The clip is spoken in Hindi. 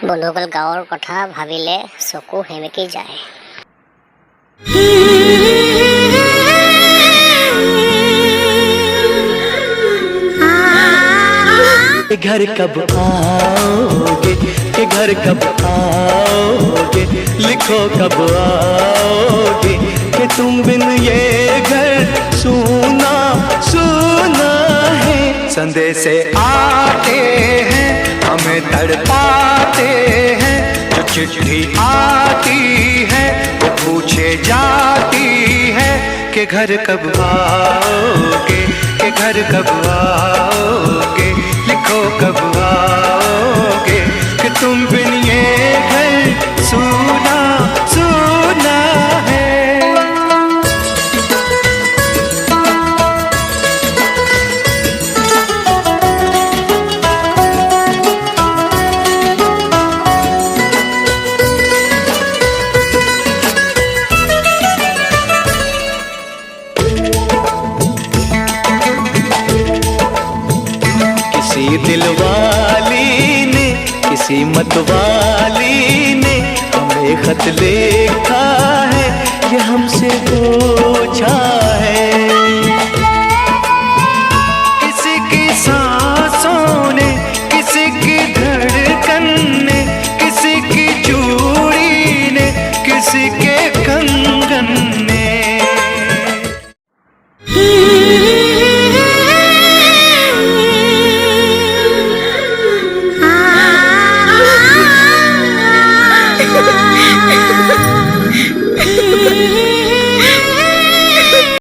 বন্ধুসকল, গাঁৱৰ কথা ভাবিলে চকু সেমেকি যায়। घर कब आओगे, के घर कब आओगे, लिखो कब आओगे, कि तुम बिन ये घर सूना सूना है। संदेश आते हैं हमें तड़पाते हैं, जो चिट्ठी आती है वो पूछे जाती है, कि घर कब आओगे, के घर कब आओगे, लिखो कब आओगे, कि तुम बिन ये घर सूना सूना है। किसी दिलवाली ने, किसी मतवाली ने हमें खत लिखा है, ये हमसे पूछा है,